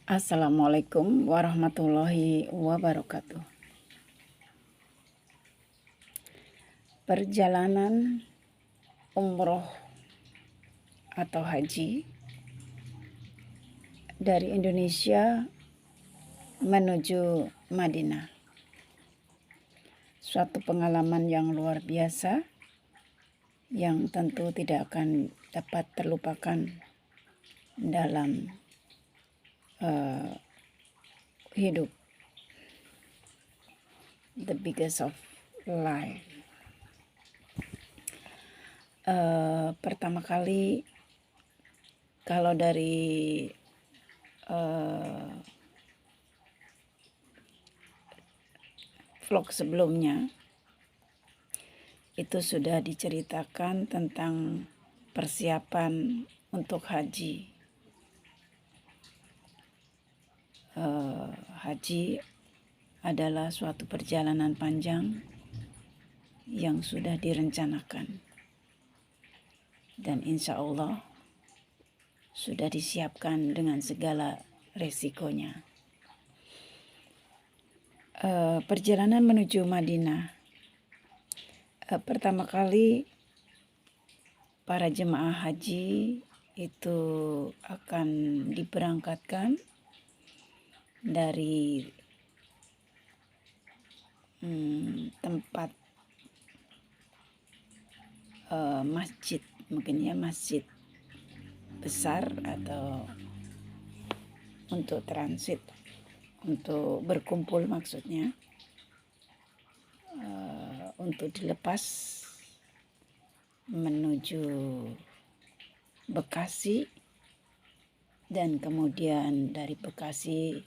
Assalamualaikum warahmatullahi wabarakatuh. Perjalanan umroh atau haji dari Indonesia menuju Madinah. Suatu pengalaman yang luar biasa yang tentu tidak akan dapat terlupakan dalam hidup. The biggest of life. Pertama kali kalau dari vlog sebelumnya itu sudah diceritakan tentang persiapan untuk haji. Haji adalah suatu perjalanan panjang yang sudah direncanakan dan insya Allah sudah disiapkan dengan segala resikonya. Perjalanan menuju Madinah, pertama kali para jemaah haji itu akan diberangkatkan dari tempat masjid, mungkin ya masjid besar atau untuk transit, untuk berkumpul maksudnya, untuk dilepas menuju Bekasi dan kemudian dari Bekasi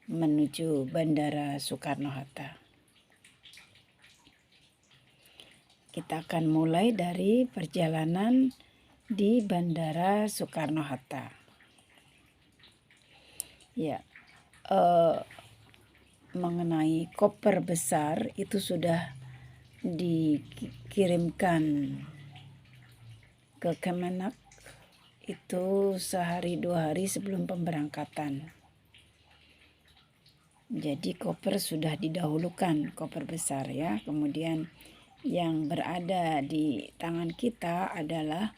menuju Bandara Soekarno-Hatta. Kita akan mulai dari perjalanan di Bandara Soekarno-Hatta. Ya, mengenai koper besar itu sudah dikirimkan ke Kemenak itu sehari 2 hari sebelum pemberangkatan. Jadi koper sudah didahulukan, koper besar ya. Kemudian yang berada di tangan kita adalah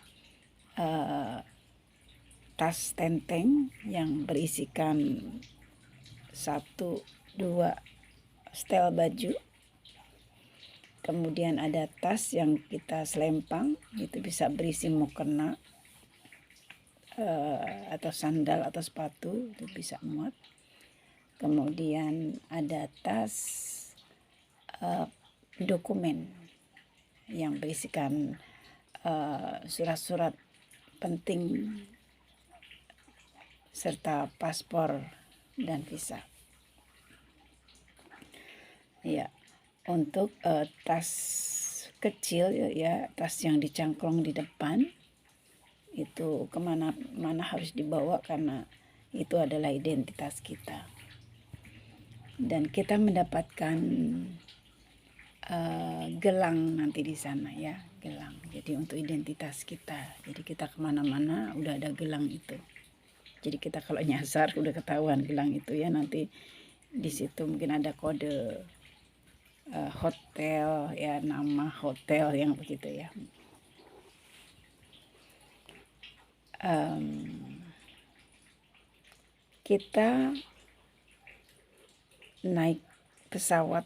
tas tenteng yang berisikan 1-2 setel baju. Kemudian ada tas yang kita selempang, itu bisa berisi mukena atau sandal atau sepatu, itu bisa muat. Kemudian ada tas dokumen yang berisikan surat-surat penting serta paspor dan visa. Ya, untuk tas kecil ya, tas yang dicangklong di depan itu kemana-mana harus dibawa karena itu adalah identitas kita. Dan kita mendapatkan gelang nanti di sana ya, gelang. Jadi untuk identitas kita. Jadi kita kemana-mana udah ada gelang itu. Jadi kita kalau nyasar udah ketahuan gelang itu ya, nanti di situ mungkin ada kode hotel ya, nama hotel yang begitu ya. Kita naik pesawat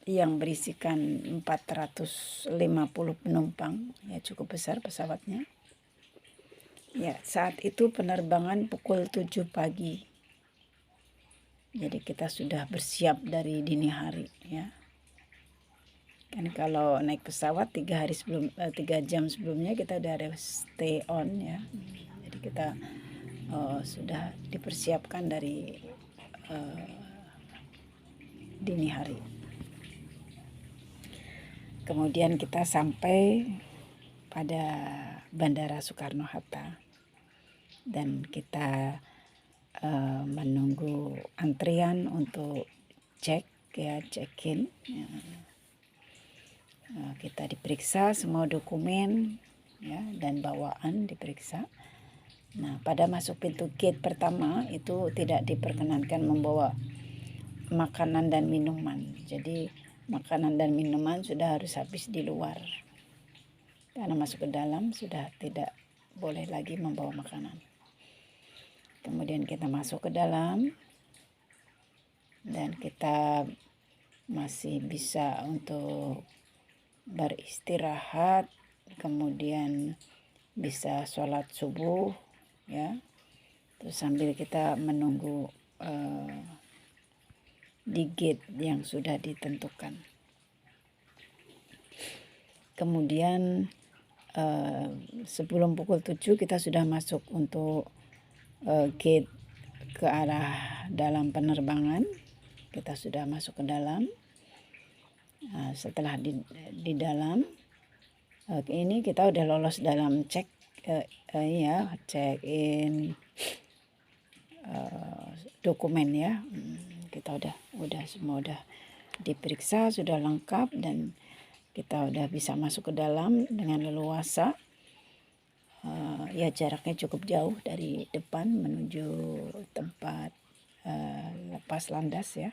yang berisikan 450 penumpang ya, cukup besar pesawatnya ya. Saat itu penerbangan pukul 7 pagi, jadi kita sudah bersiap dari dini hari ya. Kan kalau naik pesawat 3 jam sebelumnya kita udah ada stay on ya. Jadi kita sudah dipersiapkan dari dini hari. Kemudian kita sampai pada Bandara Soekarno-Hatta dan kita menunggu antrian untuk check-in ya. Kita diperiksa semua dokumen ya, dan bawaan diperiksa. Nah, pada masuk pintu gate pertama itu tidak diperkenankan membawa makanan dan minuman. Jadi makanan dan minuman sudah harus habis di luar. Karena masuk ke dalam sudah tidak boleh lagi membawa makanan. Kemudian kita masuk ke dalam dan kita masih bisa untuk beristirahat, kemudian bisa sholat subuh ya. Terus sambil kita menunggu di gate yang sudah ditentukan. Kemudian sebelum pukul 7 kita sudah masuk untuk gate ke arah dalam penerbangan. Kita sudah masuk ke dalam. Setelah di dalam ini kita udah lolos dalam cek check in dokumen ya. Kita udah semua udah diperiksa, sudah lengkap dan kita udah bisa masuk ke dalam dengan leluasa. Ya jaraknya cukup jauh dari depan menuju tempat lepas landas ya.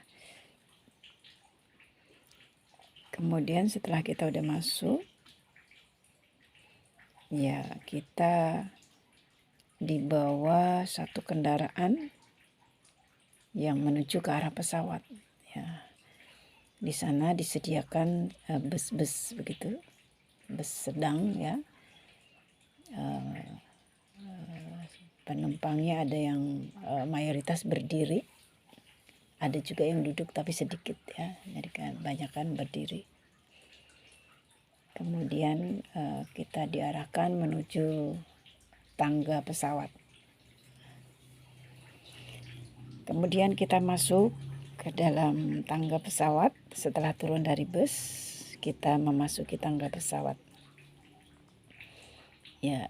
Kemudian setelah kita udah masuk, ya kita dibawa satu kendaraan yang menuju ke arah pesawat. Ya, di sana disediakan bus-bus begitu, bus sedang ya. Penumpangnya ada yang mayoritas berdiri. Ada juga yang duduk tapi sedikit ya, jadi kebanyakan berdiri. Kemudian kita diarahkan menuju tangga pesawat. Kemudian kita masuk ke dalam tangga pesawat. Setelah turun dari bus, kita memasuki tangga pesawat. Ya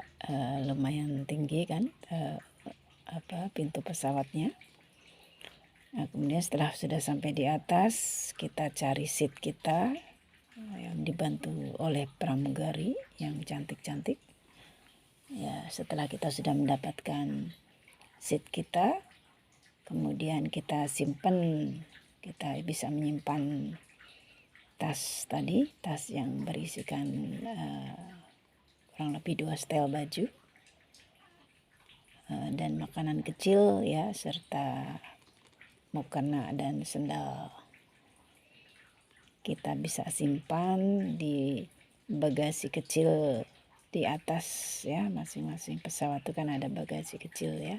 lumayan tinggi kan pintu pesawatnya. Nah, kemudian setelah sudah sampai di atas, kita cari seat kita yang dibantu oleh pramugari yang cantik-cantik. Ya, setelah kita sudah mendapatkan seat kita, kemudian kita simpan, kita bisa menyimpan tas tadi, tas yang berisikan kurang lebih 2 setel baju dan makanan kecil ya, serta mukena dan sendal. Kita bisa simpan di bagasi kecil di atas ya, masing-masing pesawat itu kan ada bagasi kecil ya,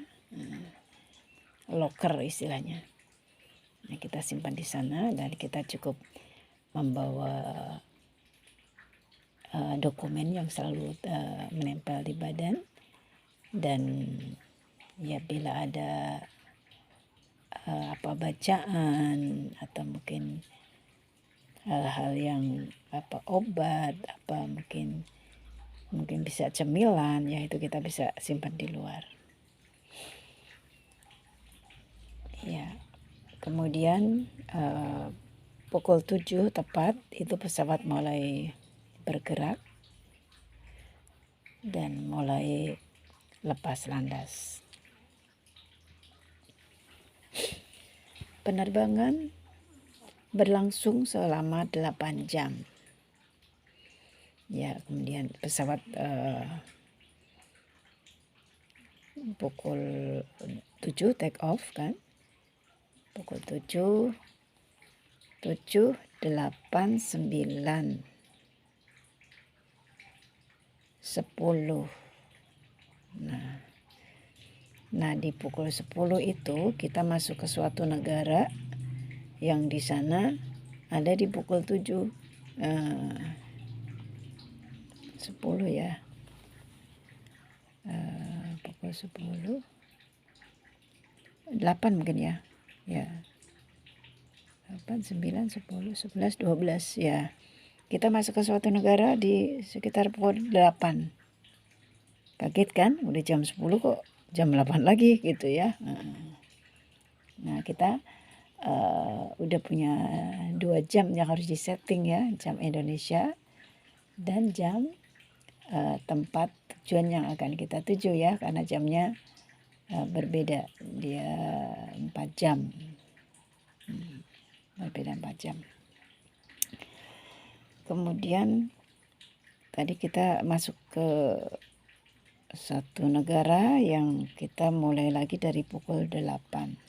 locker istilahnya. Nah, kita simpan di sana dan kita cukup membawa dokumen yang selalu menempel di badan, dan ya bila ada bacaan atau mungkin hal-hal yang obat, mungkin bisa cemilan ya, itu kita bisa simpan di luar ya. Kemudian pukul 7 tepat itu pesawat mulai bergerak dan mulai lepas landas. Penerbangan berlangsung selama 8 jam. Ya, kemudian pesawat pukul 7 take off kan. Pukul 7, 8, 9, 10. Nah, di pukul 10 itu kita masuk ke suatu negara yang di sana ada di pukul 7. 10 ya. Pukul 10. 8 mungkin ya. Ya. 8, 9, 10, 11, 12 ya. Kita masuk ke suatu negara di sekitar pukul 8. Kaget kan? Udah jam 10 kok jam 8 lagi gitu ya. Nah, kita udah punya 2 jam yang harus disetting ya, jam Indonesia dan jam tempat tujuan yang akan kita tuju ya, karena jamnya berbeda, dia 4 jam, berbeda 4 jam. Kemudian tadi kita masuk ke satu negara yang kita mulai lagi dari pukul 8.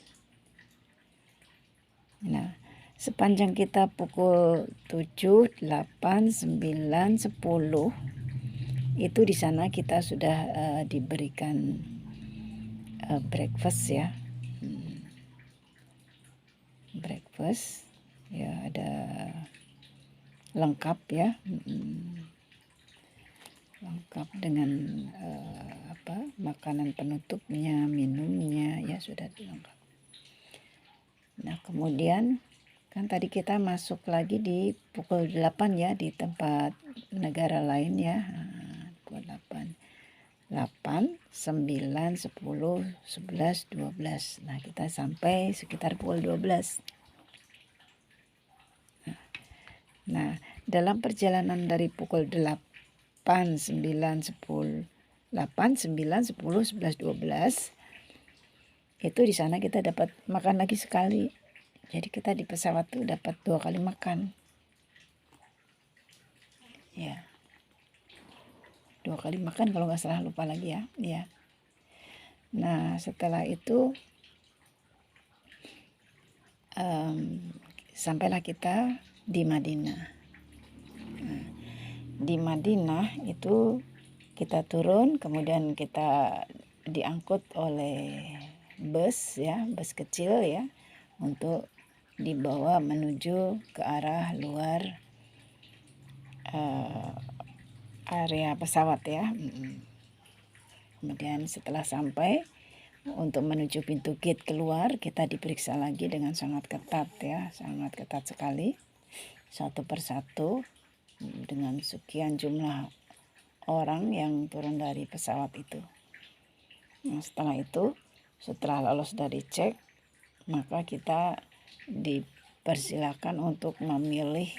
Nah, sepanjang kita pukul 7, 8, 9, 10 itu di sana kita sudah diberikan breakfast ya. Breakfast ya, ada lengkap ya. Lengkap dengan makanan penutupnya, minumnya ya, sudah lengkap. Nah, kemudian kan tadi kita masuk lagi di pukul 8 ya, di tempat negara lain ya. Pukul 8, 9, 10, 11, 12. Nah, kita sampai sekitar pukul 12. Nah, dalam perjalanan dari pukul 8, 9, 10, 8, 9, 10, 11, 12 itu di sana kita dapat makan lagi sekali. Jadi kita di pesawat tuh dapat 2 kali makan. Ya. 2 kali makan kalau nggak salah, lupa lagi ya. Ya. Nah, setelah itu sampailah kita di Madinah. Nah, di Madinah itu kita turun, kemudian kita diangkut oleh bus ya, bus kecil ya, untuk dibawa menuju ke arah luar area pesawat ya. Kemudian setelah sampai, untuk menuju pintu gate keluar kita diperiksa lagi dengan sangat ketat ya, sangat ketat sekali, satu persatu dengan sekian jumlah orang yang turun dari pesawat itu. Nah, setelah itu, setelah lolos dari cek, maka kita dipersilakan untuk memilih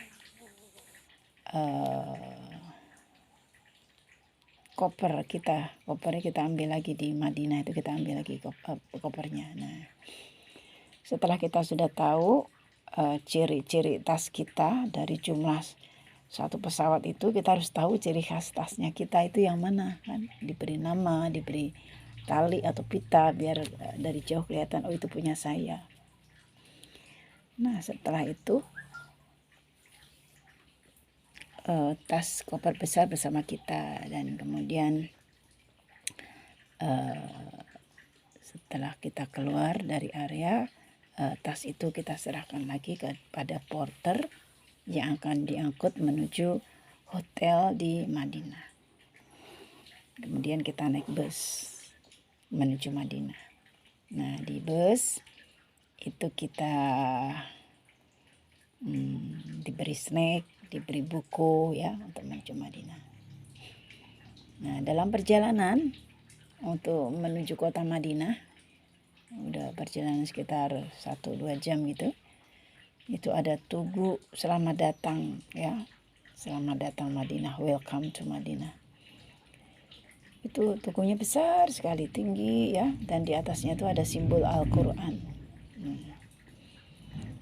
kopernya kita ambil lagi di Madinah itu, kita ambil lagi kopernya. Nah, setelah kita sudah tahu ciri-ciri tas kita dari jumlah satu pesawat itu, kita harus tahu ciri khas tasnya kita itu yang mana kan, diberi nama, diberi tali atau pita biar dari jauh kelihatan, oh itu punya saya. Nah, setelah itu tas koper besar bersama kita, dan kemudian setelah kita keluar dari area, tas itu kita serahkan lagi kepada porter yang akan diangkut menuju hotel di Madinah. Kemudian kita naik bus menuju Madinah. Nah, di bus itu kita diberi snack, diberi buku ya, untuk menuju Madinah. Nah, dalam perjalanan untuk menuju kota Madinah, udah perjalanan sekitar 1-2 jam gitu, itu ada tugu selamat datang ya, selamat datang Madinah, welcome to Madinah. Itu tugunya besar sekali, tinggi ya, dan di atasnya itu ada simbol Al-Quran.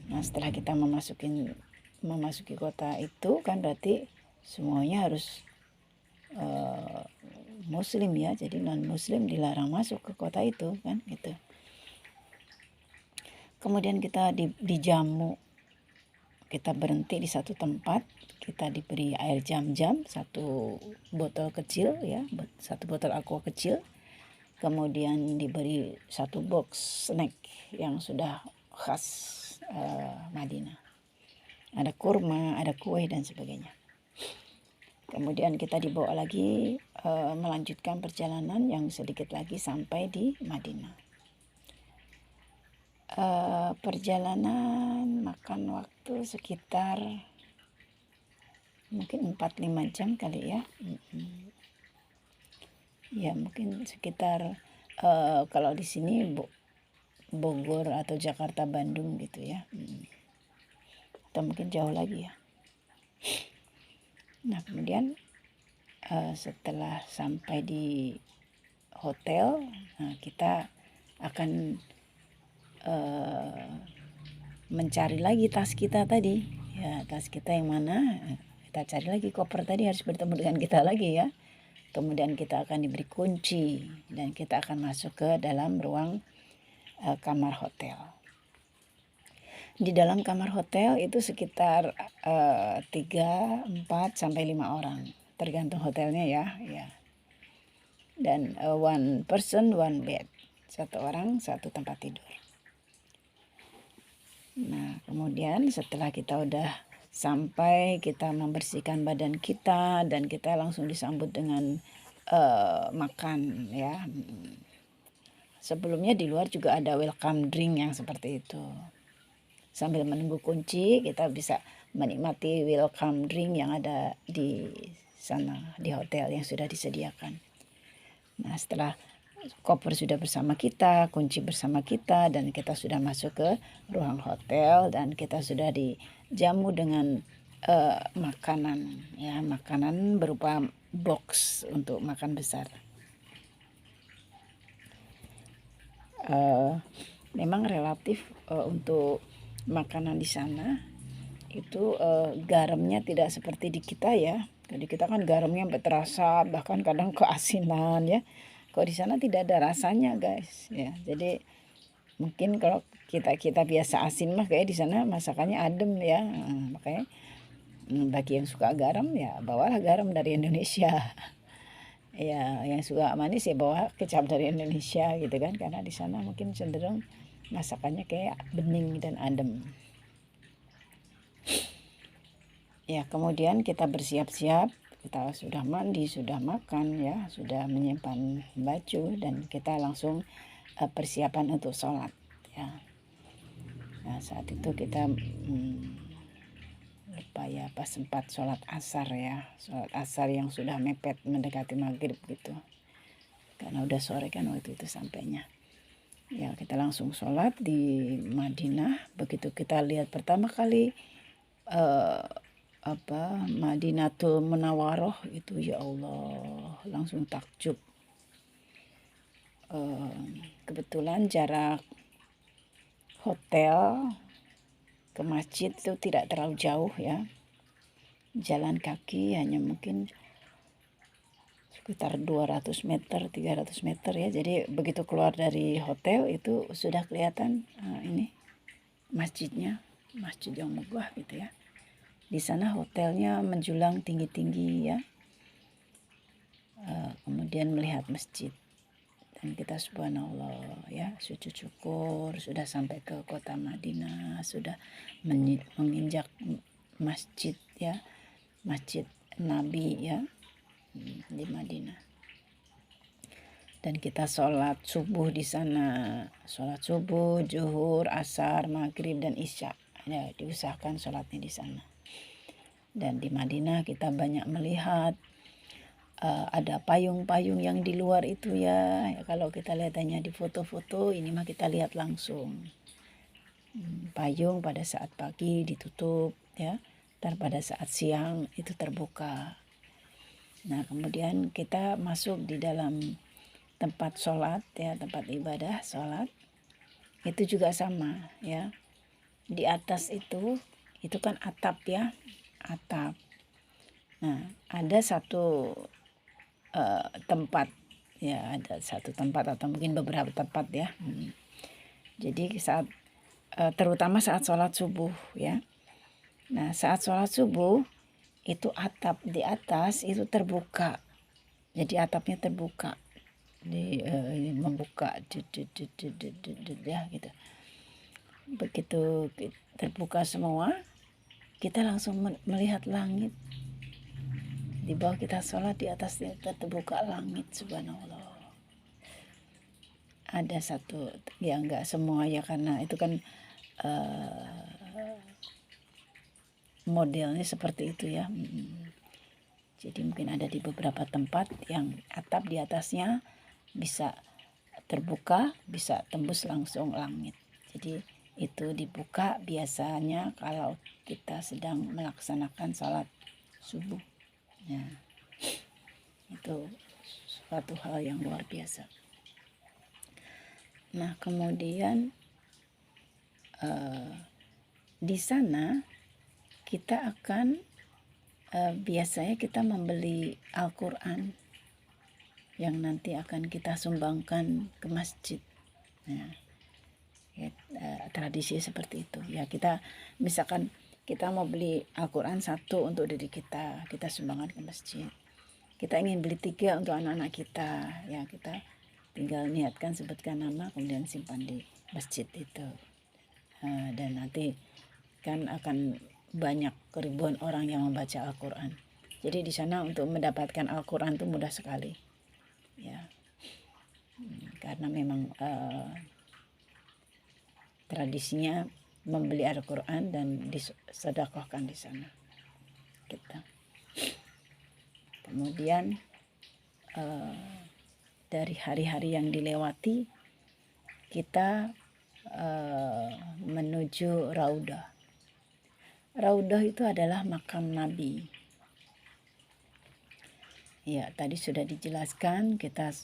Nah, setelah kita memasuki kota itu kan, berarti semuanya harus muslim ya, jadi non muslim dilarang masuk ke kota itu kan gitu. Kemudian kita dijamu, kita berhenti di satu tempat, kita diberi air jam-jam, 1 botol kecil ya, 1 botol aqua kecil, kemudian diberi 1 box snack yang sudah khas Madinah, ada kurma, ada kue dan sebagainya. Kemudian kita dibawa lagi melanjutkan perjalanan yang sedikit lagi sampai di Madinah. Perjalanan makan waktu sekitar mungkin 4-5 jam kali ya. Ya, mungkin sekitar kalau di sini Bogor atau Jakarta Bandung gitu ya. Atau mungkin jauh lagi ya. Nah, kemudian setelah sampai di hotel, kita akan mencari lagi tas kita tadi. Ya, tas kita yang mana? Kita cari lagi, koper tadi harus bertemu dengan kita lagi ya. Kemudian kita akan diberi kunci dan kita akan masuk ke dalam ruang kamar hotel. Di dalam kamar hotel itu sekitar 3, 4 sampai 5 orang, tergantung hotelnya ya. Dan one person one bed, satu orang satu tempat tidur. Nah, kemudian setelah kita udah sampai, kita membersihkan badan kita dan kita langsung disambut dengan makan ya. Sebelumnya di luar juga ada welcome drink yang seperti itu. Sambil menunggu kunci, kita bisa menikmati welcome drink yang ada di sana, di hotel yang sudah disediakan. Nah, setelah koper sudah bersama kita, kunci bersama kita, dan kita sudah masuk ke ruang hotel dan kita sudah dijamu dengan makanan ya, makanan berupa box untuk makan besar. Memang relatif untuk makanan di sana itu garamnya tidak seperti di kita ya. Jadi kita kan garamnya sampai terasa, bahkan kadang keasinan ya. Kalau di sana tidak ada rasanya guys ya. Jadi mungkin kalau kita biasa asin mah kayak di sana masakannya adem ya. Makanya bagi yang suka garam ya bawalah garam dari Indonesia. Ya, yang suka manis ya bawa kecap dari Indonesia gitu kan, karena di sana mungkin cenderung masakannya kayak bening dan adem. Ya, kemudian kita bersiap-siap, kita sudah mandi, sudah makan ya, sudah menyimpan baju dan kita langsung persiapan untuk sholat ya. Nah, saat itu kita lupa ya, pas sempat sholat asar ya, sholat asar yang sudah mepet mendekati maghrib gitu, karena udah sore kan waktu itu sampainya ya. Kita langsung sholat di Madinah. Begitu kita lihat pertama kali Madinatul Munawwaroh itu, ya Allah, langsung takjub. Kebetulan jarak hotel ke masjid itu tidak terlalu jauh ya, jalan kaki hanya mungkin sekitar 200 meter 300 meter ya. Jadi begitu keluar dari hotel itu sudah kelihatan ini masjidnya, masjid yang megah gitu ya. Di sana hotelnya menjulang tinggi-tinggi ya. Kemudian melihat masjid dan kita subhanallah ya, sujud syukur sudah sampai ke kota Madinah, sudah menginjak masjid ya, masjid Nabi ya di Madinah. Dan kita sholat subuh di sana, sholat subuh, zuhur, asar, maghrib dan isya ya, diusahakan sholatnya di sana. Dan di Madinah kita banyak melihat ada payung-payung yang di luar itu ya. Kalau kita lihat hanya di foto-foto, ini mah kita lihat langsung. Payung pada saat pagi ditutup ya, dan pada saat siang itu terbuka. Nah, kemudian kita masuk di dalam tempat sholat ya, tempat ibadah sholat itu juga sama ya. Di atas itu kan atap ya, atap. Nah, ada satu tempat ya, ada satu tempat atau mungkin beberapa tempat ya. Jadi saat terutama saat sholat subuh ya. Nah, saat sholat subuh itu atap di atas itu terbuka. Jadi atapnya terbuka, membuka ya gitu. Begitu terbuka semua, kita langsung melihat langit. Di bawah kita sholat, di atasnya terbuka langit, subhanallah. Ada satu ya, enggak semua ya, karena itu kan modelnya seperti itu ya. Jadi mungkin ada di beberapa tempat yang atap di atasnya bisa terbuka, bisa tembus langsung langit. Jadi itu dibuka biasanya kalau kita sedang melaksanakan sholat subuh. Ya. Itu suatu hal yang luar biasa. Nah, kemudian di sana kita akan biasanya kita membeli Al-Quran yang nanti akan kita sumbangkan ke masjid. Nah, ya, tradisi seperti itu ya. Kita misalkan kita mau beli Al-Quran 1 untuk diri kita sumbangkan ke masjid. Kita ingin beli 3 untuk anak-anak kita, ya kita tinggal niatkan, sebutkan nama, kemudian simpan di masjid itu. Dan nanti kan akan banyak ribuan orang yang membaca Al-Quran. Jadi di sana untuk mendapatkan Al-Quran itu mudah sekali, ya, karena memang tradisinya membeli Al-Quran dan disedekahkan di sana kita. Kemudian dari hari-hari yang dilewati kita menuju Raudah. Raudah itu adalah makam Nabi. Ya, tadi sudah dijelaskan, kita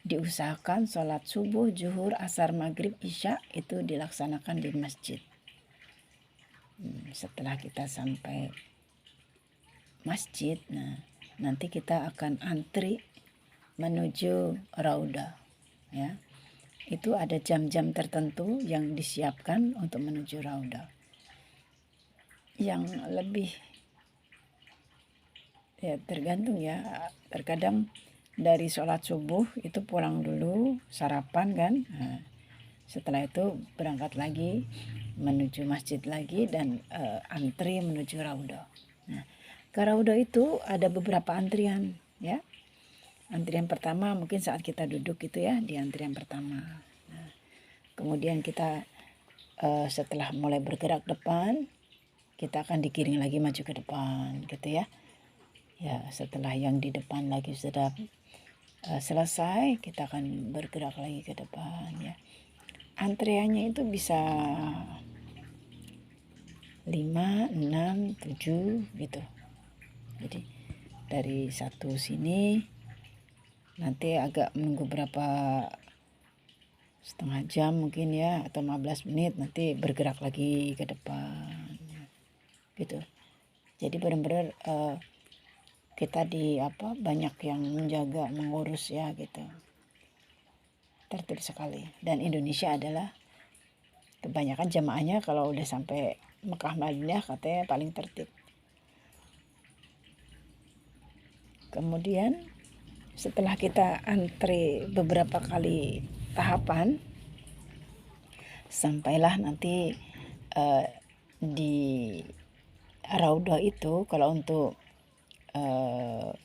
diusahakan sholat subuh, zuhur, asar, maghrib, isya itu dilaksanakan di masjid. Setelah kita sampai masjid, nah nanti kita akan antri menuju Raudah, ya. Itu ada jam-jam tertentu yang disiapkan untuk menuju Raudah. Yang lebih ya tergantung ya, terkadang dari sholat subuh itu pulang dulu, sarapan kan, nah, setelah itu berangkat lagi menuju masjid lagi dan antri menuju Raudah. Nah, ke Raudah itu ada beberapa antrian, ya. Antrian pertama mungkin saat kita duduk gitu ya, di antrian pertama. Nah, kemudian kita setelah mulai bergerak depan, kita akan digiring lagi maju ke depan gitu ya. Ya, setelah yang di depan lagi sudah selesai, kita akan bergerak lagi ke depan, ya. Antriannya itu bisa 5, 6, 7 gitu. Jadi dari satu sini nanti agak menunggu berapa, setengah jam mungkin ya, atau 15 menit, nanti bergerak lagi ke depan gitu. Jadi benar-benar kita banyak yang menjaga, mengurus ya gitu. Tertib sekali. Dan Indonesia adalah kebanyakan jamaahnya kalau udah sampai Mekah Madinah katanya paling tertib. Kemudian setelah kita antri beberapa kali tahapan, sampailah nanti di Raudah itu. Kalau untuk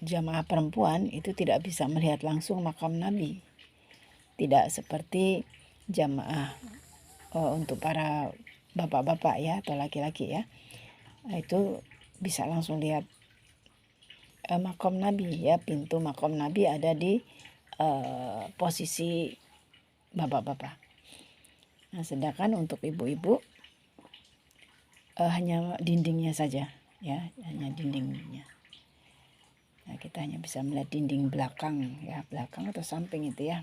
jamaah perempuan itu tidak bisa melihat langsung makam Nabi, tidak seperti jamaah untuk para bapak-bapak ya, atau laki-laki ya, itu bisa langsung lihat makam Nabi ya. Pintu makam Nabi ada di posisi bapak-bapak. Nah, sedangkan untuk ibu-ibu hanya dindingnya saja ya, hanya dindingnya. Nah, kita hanya bisa melihat dinding belakang ya, belakang atau samping itu ya.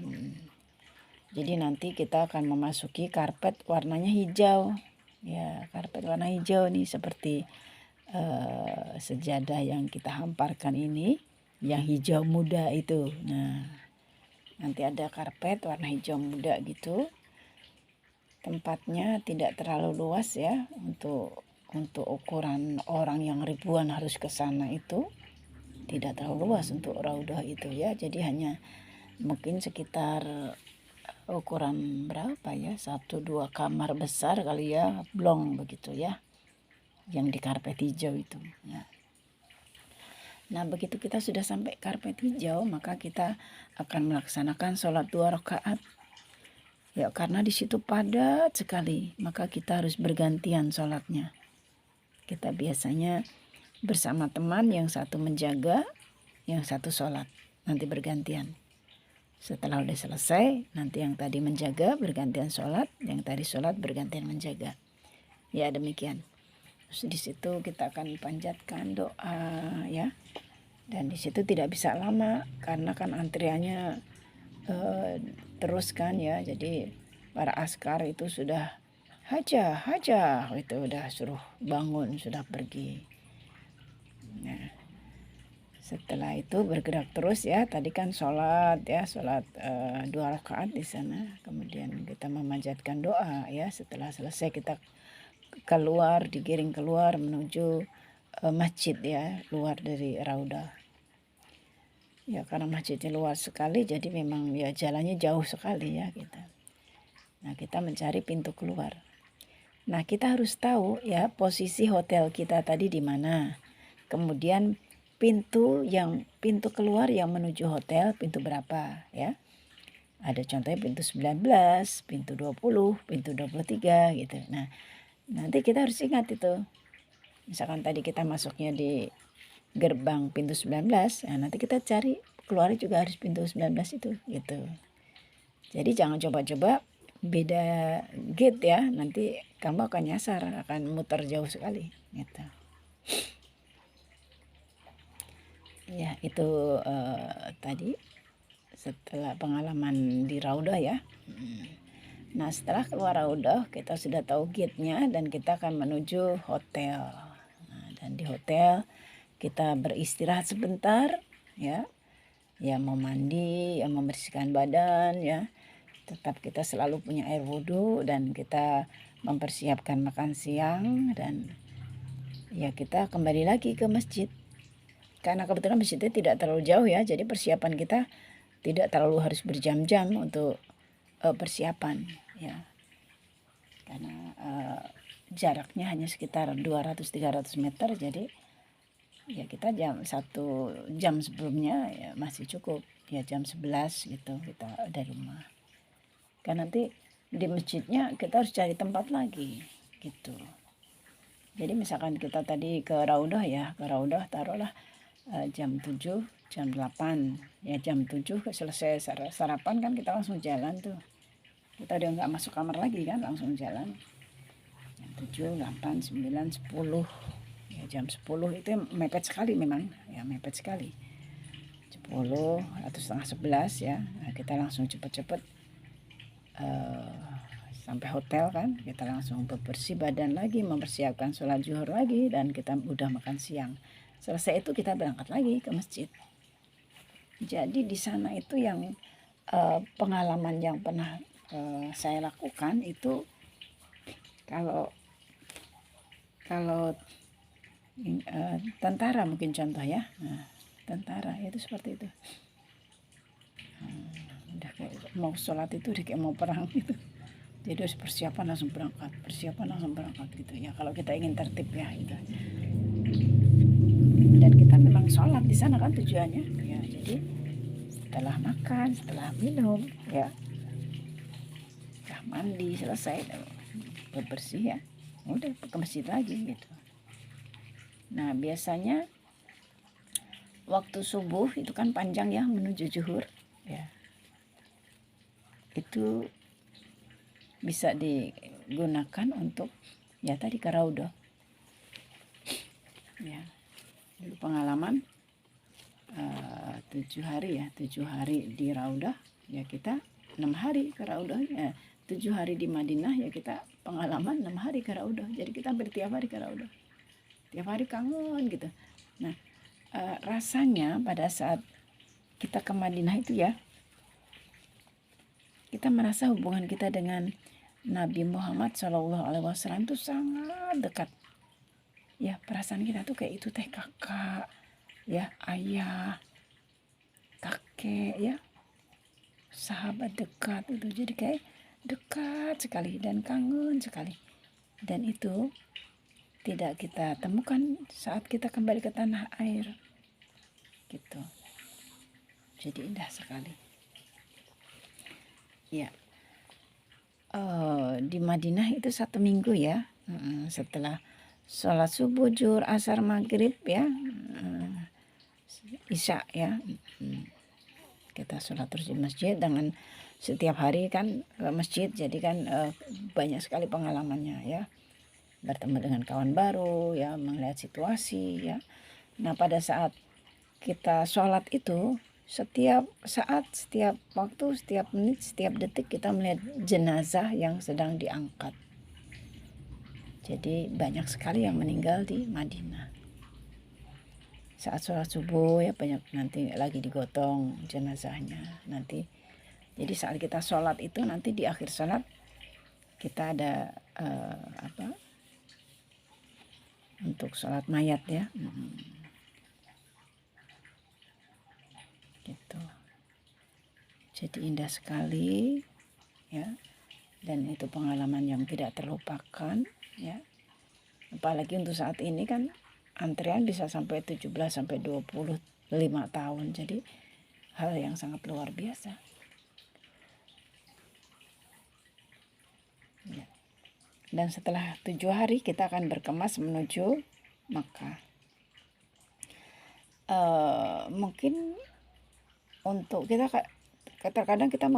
Jadi nanti kita akan memasuki karpet warnanya hijau ya, karpet warna hijau nih, seperti sejadah yang kita hamparkan ini, yang hijau muda itu. Nah, nanti ada karpet warna hijau muda gitu. Tempatnya tidak terlalu luas ya, untuk ukuran orang yang ribuan harus ke sana itu tidak terlalu luas untuk Raudah itu ya. Jadi hanya mungkin sekitar ukuran berapa ya, 1-2 kamar besar kali ya, blong begitu ya, yang di karpet hijau itu ya. Nah, begitu kita sudah sampai karpet hijau, maka kita akan melaksanakan sholat 2 rakaat ya, karena di situ padat sekali, maka kita harus bergantian sholatnya. Kita biasanya bersama teman, yang satu menjaga, yang satu sholat, nanti bergantian. Setelah udah selesai, nanti yang tadi menjaga bergantian sholat, yang tadi sholat bergantian menjaga. Ya, demikian. Terus di situ kita akan panjatkan doa ya, dan di situ tidak bisa lama karena kan antriannya terus kan ya. Jadi para askar itu sudah haja haja itu udah suruh bangun, sudah pergi. Nah, setelah itu bergerak terus ya. Tadi kan sholat ya, sholat 2 rakaat di sana. Kemudian kita memanjatkan doa ya. Setelah selesai kita keluar, digiring keluar menuju masjid ya, luar dari Raudah. Ya karena masjidnya luas sekali, jadi memang ya jalannya jauh sekali ya kita. Nah kita mencari pintu keluar. Nah kita harus tahu ya posisi hotel kita tadi di mana. Kemudian pintu keluar yang menuju hotel pintu berapa ya. Ada contohnya pintu 19, pintu 20, pintu 23 gitu. Nah nanti kita harus ingat itu. Misalkan tadi kita masuknya di gerbang pintu 19, nah nanti kita cari keluar juga harus pintu 19 itu gitu. Jadi jangan coba-coba beda gate ya, nanti kamu akan nyasar, akan muter jauh sekali gitu. Ya itu tadi setelah pengalaman di Raudah ya. Nah setelah keluar Raudah kita sudah tahu gate-nya dan kita akan menuju hotel. Nah, dan di hotel kita beristirahat sebentar ya. Ya mau mandi, ya membersihkan badan ya. Tetap kita selalu punya air wudhu dan kita mempersiapkan makan siang dan ya kita kembali lagi ke masjid. Karena kebetulan masjidnya tidak terlalu jauh ya, jadi persiapan kita tidak terlalu harus berjam-jam untuk persiapan ya. Karena jaraknya hanya sekitar 200-300 meter, jadi ya kita 1 jam sebelumnya ya masih cukup ya, jam 11 gitu kita dari rumah. Kan nanti di masjidnya kita harus cari tempat lagi gitu. Jadi misalkan kita tadi ke Raudah ya, ke Raudah taruhlah jam 7, jam 8 ya, jam 7 selesai sarapan kan kita langsung jalan tuh. Kita udah nggak masuk kamar lagi kan, langsung jalan. Jam 7, 8, 9, 10 ya, jam 10 itu mepet sekali memang ya, mepet sekali. 10 atau setengah 11 ya. Nah, kita langsung cepet-cepet sampai hotel kan, kita langsung bersih badan lagi, mempersiapkan sholat zuhur lagi, dan kita udah makan siang. Selesai itu kita berangkat lagi ke masjid. Jadi di sana itu yang pengalaman yang pernah saya lakukan itu, kalau tentara mungkin contoh ya. Nah, tentara itu seperti itu. Udah kayak mau sholat itu udah kayak mau perang gitu. Jadi harus persiapan langsung berangkat gitu ya. Kalau kita ingin tertib ya itu. Dan kita memang sholat di sana kan tujuannya ya. Jadi setelah makan, setelah minum ya, setelah mandi selesai bersih ya, udah ke masjid lagi gitu. Nah biasanya waktu subuh itu kan panjang ya menuju zuhur ya, itu bisa digunakan untuk ya tadi ke Raudah ya. Dulu pengalaman 7 hari ya, 7 hari di Raudah ya, kita 6 hari ke Raudah ya. 7 hari di Madinah ya, kita pengalaman 6 hari ke Raudah. Jadi kita hampir tiap hari ke Raudah, tiap hari kangen gitu. Nah rasanya pada saat kita ke Madinah itu ya, kita merasa hubungan kita dengan Nabi Muhammad SAW itu sangat dekat ya. Perasaan kita tuh kayak itu teh kakak ya, ayah, kakek ya, sahabat dekat itu. Jadi kayak dekat sekali dan kangen sekali. Dan itu tidak kita temukan saat kita kembali ke tanah air gitu. Jadi indah sekali ya. Di Madinah itu 1 minggu ya, setelah sholat subuh, zuhur, asar, maghrib ya, isya ya, kita sholat terus di masjid. Dengan setiap hari kan ke masjid, jadi kan banyak sekali pengalamannya ya, bertemu dengan kawan baru ya, melihat situasi ya. Nah pada saat kita sholat itu setiap saat, setiap waktu, setiap menit, setiap detik kita melihat jenazah yang sedang diangkat. Jadi banyak sekali yang meninggal di Madinah. Saat sholat subuh ya banyak nanti lagi digotong jenazahnya nanti. Jadi saat kita sholat itu nanti di akhir sholat kita ada untuk sholat mayat ya. Gitu. Jadi indah sekali ya. Dan itu pengalaman yang tidak terlupakan ya. Apalagi untuk saat ini kan antrian bisa sampai 17 sampai 25 tahun. Jadi hal yang sangat luar biasa. Ya. Dan setelah 7 hari kita akan berkemas menuju Makkah. Mungkin untuk kita terkadang kita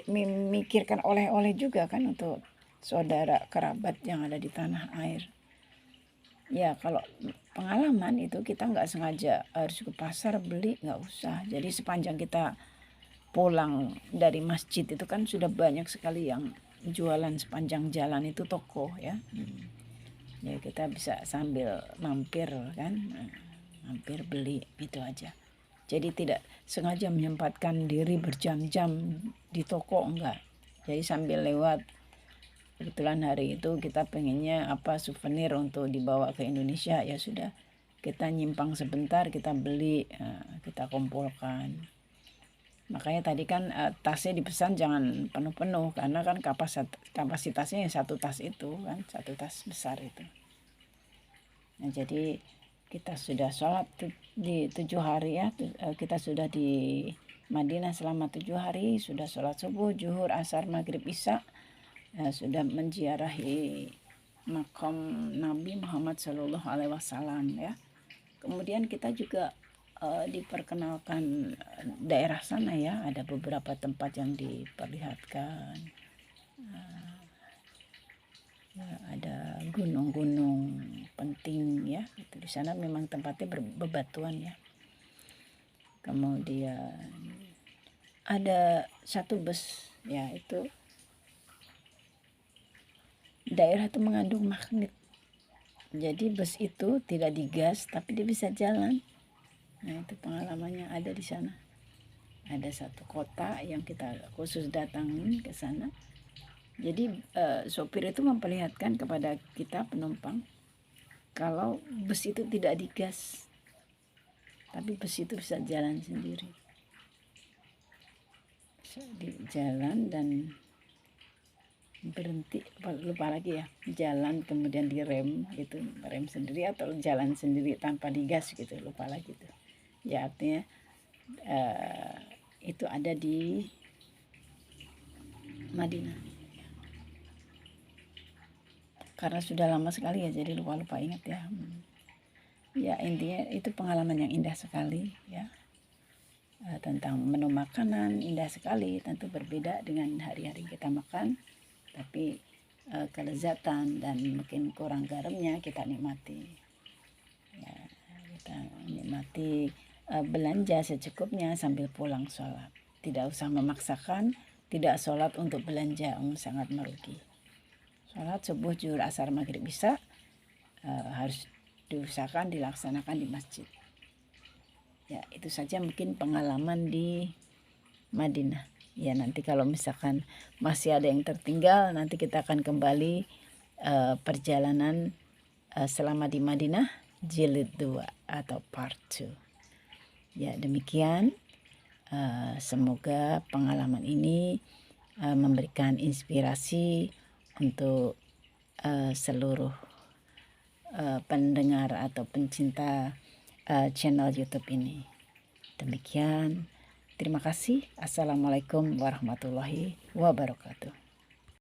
memikirkan oleh-oleh juga kan untuk saudara kerabat yang ada di tanah air. Ya kalau pengalaman itu kita nggak sengaja harus ke pasar beli, nggak usah. Jadi sepanjang kita pulang dari masjid itu kan sudah banyak sekali yang jualan sepanjang jalan itu toko ya. Ya kita bisa sambil mampir kan, mampir beli gitu aja. Jadi tidak sengaja menyempatkan diri berjam-jam di toko, enggak. Jadi sambil lewat, kebetulan hari itu kita pengennya souvenir untuk dibawa ke Indonesia, ya sudah kita nyimpang sebentar, kita beli, kita kumpulkan. Makanya tadi kan tasnya dipesan jangan penuh-penuh karena kan kapasitasnya satu tas itu kan, satu tas besar itu. Nah jadi kita sudah sholat di 7 hari ya, kita sudah di Madinah selama 7 hari, sudah sholat subuh, zuhur, asar, maghrib, isya, sudah menziarahi makam Nabi Muhammad SAW ya. Kemudian kita juga diperkenalkan daerah sana ya, ada beberapa tempat yang diperlihatkan. Ya, ada gunung-gunung penting ya, itu di sana memang tempatnya bebatuan ya. Kemudian ada satu bus ya, itu daerah itu mengandung magnet. Jadi bus itu tidak digas tapi dia bisa jalan. Nah itu pengalamannya ada di sana. Ada satu kota yang kita khusus datangin ke sana. Jadi sopir itu memperlihatkan kepada kita penumpang kalau bus itu tidak digas, tapi bus itu bisa jalan sendiri. Bisa di jalan dan berhenti, lupa lagi ya, jalan kemudian direm gitu, rem sendiri atau jalan sendiri tanpa digas gitu, lupa lagi tuh. Ya artinya itu ada di Madinah. Karena sudah lama sekali ya, jadi lupa ingat ya. Ya intinya itu pengalaman yang indah sekali ya. Tentang menu makanan indah sekali, tentu berbeda dengan hari-hari kita makan, tapi kelezatan dan mungkin kurang garamnya kita nikmati ya, kita nikmati belanja secukupnya sambil pulang sholat, tidak usah memaksakan, tidak sholat untuk belanja, sangat merugi. Sholat subuh, zuhur, asar, maghrib, isya harus diusahakan dilaksanakan di masjid. Ya itu saja mungkin pengalaman di Madinah. Ya nanti kalau misalkan masih ada yang tertinggal, nanti kita akan kembali perjalanan selama di Madinah jilid 2 atau part 2. Ya demikian, semoga pengalaman ini memberikan inspirasi untuk seluruh pendengar atau pencinta channel YouTube ini. Demikian, terima kasih. Assalamualaikum warahmatullahi wabarakatuh.